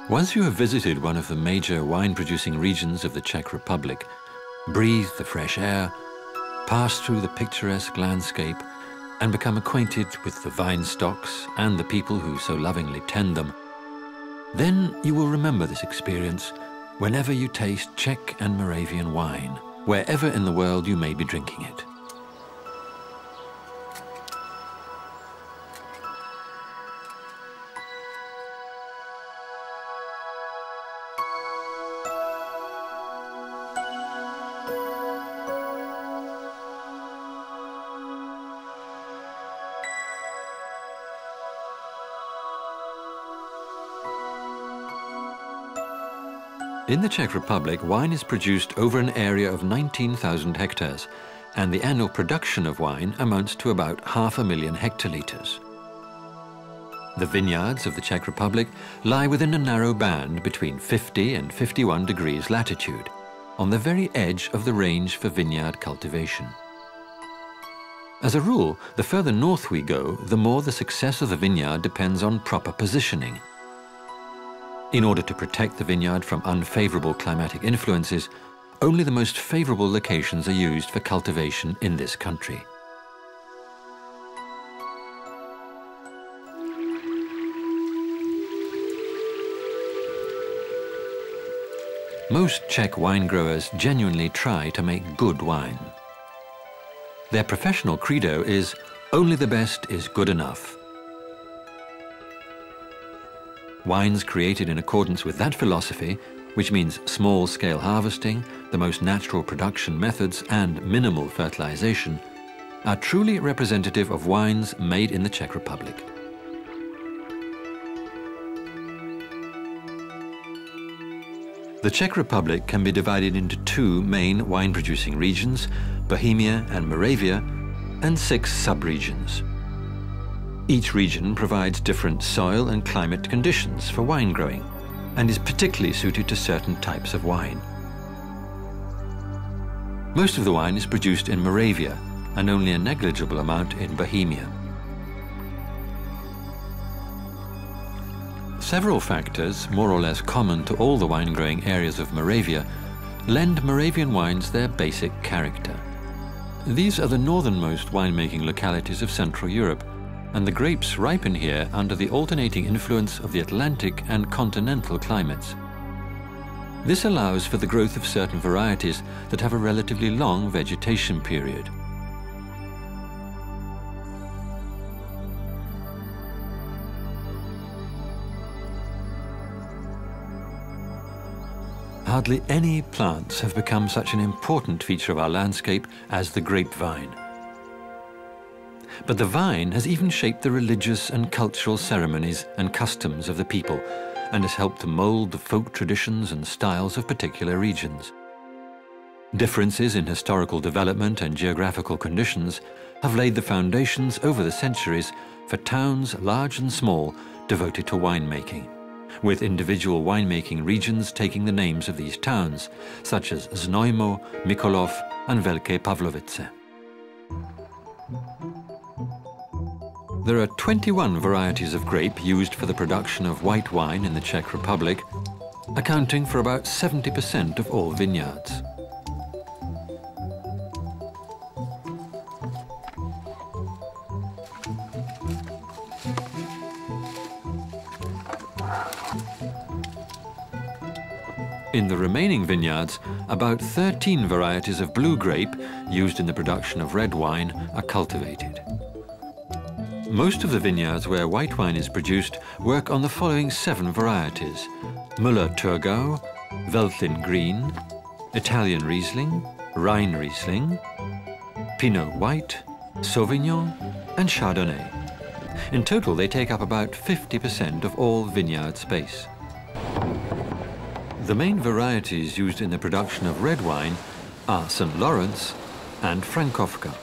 Once you have visited one of the major wine-producing regions of the Czech Republic, breathe the fresh air, pass through the picturesque landscape, and become acquainted with the vine stocks and the people who so lovingly tend them, then you will remember this experience whenever you taste Czech and Moravian wine, wherever in the world you may be drinking it. In the Czech Republic, wine is produced over an area of 19,000 hectares, and the annual production of wine amounts to about 500,000 hectolitres. The vineyards of the Czech Republic lie within a narrow band between 50 and 51 degrees latitude, on the very edge of the range for vineyard cultivation. As a rule, the further north we go, the more the success of the vineyard depends on proper positioning. In order to protect the vineyard from unfavorable climatic influences, only the most favorable locations are used for cultivation in this country. Most Czech wine growers genuinely try to make good wine. Their professional credo is, "Only the best is good enough." Wines created in accordance with that philosophy, which means small-scale harvesting, the most natural production methods, and minimal fertilization, are truly representative of wines made in the Czech Republic. The Czech Republic can be divided into two main wine-producing regions, Bohemia and Moravia, and 6 sub-regions. Each region provides different soil and climate conditions for wine growing and is particularly suited to certain types of wine. Most of the wine is produced in Moravia and only a negligible amount in Bohemia. Several factors, more or less common to all the wine-growing areas of Moravia, lend Moravian wines their basic character. These are the northernmost winemaking localities of Central Europe, and the grapes ripen here under the alternating influence of the Atlantic and continental climates. This allows for the growth of certain varieties that have a relatively long vegetation period. Hardly any plants have become such an important feature of our landscape as the grapevine. But the vine has even shaped the religious and cultural ceremonies and customs of the people and has helped to mold the folk traditions and styles of particular regions. Differences in historical development and geographical conditions have laid the foundations over the centuries for towns large and small devoted to winemaking, with individual winemaking regions taking the names of these towns, such as Znojmo, Mikolov and Velké Pavlovice. There are 21 varieties of grape used for the production of white wine in the Czech Republic, accounting for about 70% of all vineyards. In the remaining vineyards, about 13 varieties of blue grape used in the production of red wine are cultivated. Most of the vineyards where white wine is produced work on the following 7 varieties: Müller-Thurgau, Veltlin Green, Italian Riesling, Rhine Riesling, Pinot White, Sauvignon and Chardonnay. In total, they take up about 50% of all vineyard space. The main varieties used in the production of red wine are St. Lawrence and Frankowka.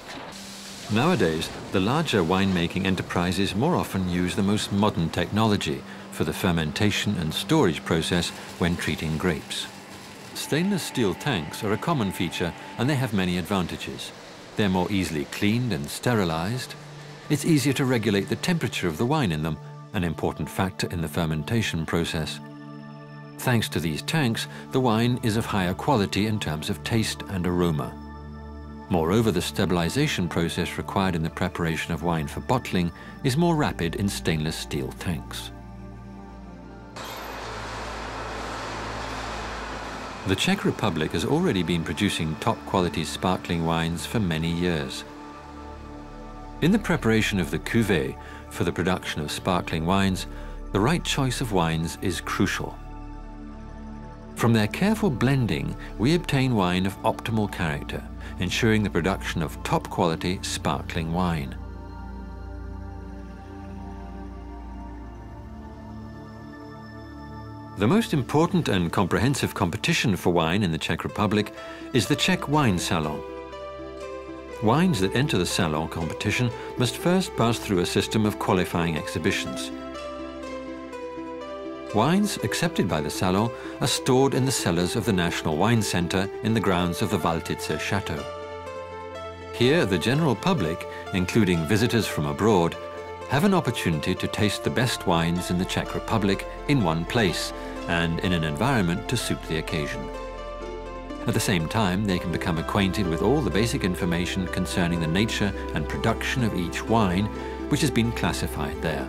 Nowadays, the larger winemaking enterprises more often use the most modern technology for the fermentation and storage process when treating grapes. Stainless steel tanks are a common feature, and they have many advantages. They're more easily cleaned and sterilized. It's easier to regulate the temperature of the wine in them, an important factor in the fermentation process. Thanks to these tanks, the wine is of higher quality in terms of taste and aroma. Moreover, the stabilization process required in the preparation of wine for bottling is more rapid in stainless steel tanks. The Czech Republic has already been producing top-quality sparkling wines for many years. In the preparation of the cuvée for the production of sparkling wines, the right choice of wines is crucial. From their careful blending, we obtain wine of optimal character, ensuring the production of top-quality sparkling wine. The most important and comprehensive competition for wine in the Czech Republic is the Czech Wine Salon. Wines that enter the Salon competition must first pass through a system of qualifying exhibitions. Wines accepted by the Salon are stored in the cellars of the National Wine Centre in the grounds of the Valtice Chateau. Here, the general public, including visitors from abroad, have an opportunity to taste the best wines in the Czech Republic in one place and in an environment to suit the occasion. At the same time, they can become acquainted with all the basic information concerning the nature and production of each wine, which has been classified there.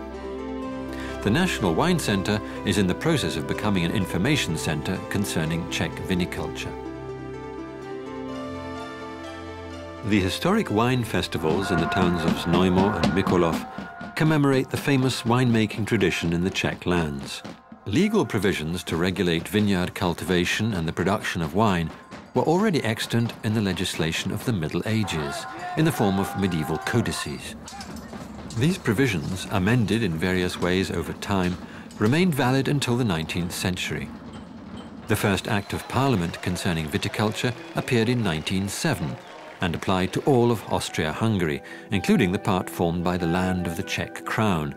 The National Wine Centre is in the process of becoming an information centre concerning Czech viniculture. The historic wine festivals in the towns of Znojmo and Mikulov commemorate the famous winemaking tradition in the Czech lands. Legal provisions to regulate vineyard cultivation and the production of wine were already extant in the legislation of the Middle Ages, in the form of medieval codices. These provisions, amended in various ways over time, remained valid until the 19th century. The first Act of Parliament concerning viticulture appeared in 1907 and applied to all of Austria-Hungary, including the part formed by the land of the Czech crown.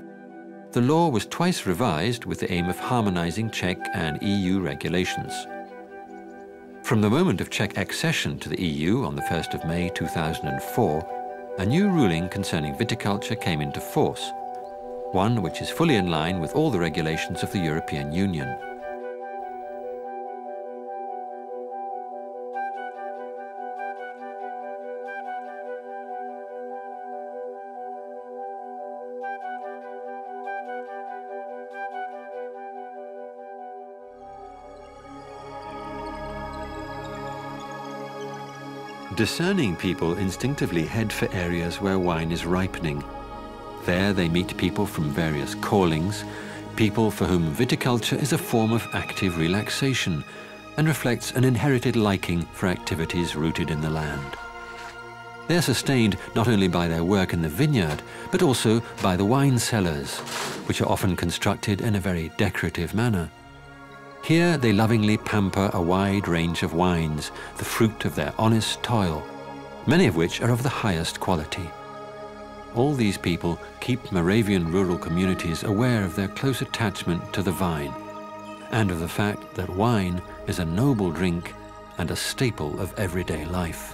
The law was twice revised with the aim of harmonizing Czech and EU regulations. From the moment of Czech accession to the EU on the 1st of May 2004, a new ruling concerning viticulture came into force, one which is fully in line with all the regulations of the European Union. Discerning people instinctively head for areas where wine is ripening. There they meet people from various callings, people for whom viticulture is a form of active relaxation and reflects an inherited liking for activities rooted in the land. They are sustained not only by their work in the vineyard, but also by the wine cellars, which are often constructed in a very decorative manner. Here they lovingly pamper a wide range of wines, the fruit of their honest toil, many of which are of the highest quality. All these people keep Moravian rural communities aware of their close attachment to the vine, and of the fact that wine is a noble drink and a staple of everyday life.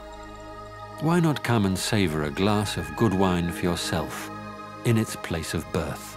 Why not come and savor a glass of good wine for yourself in its place of birth?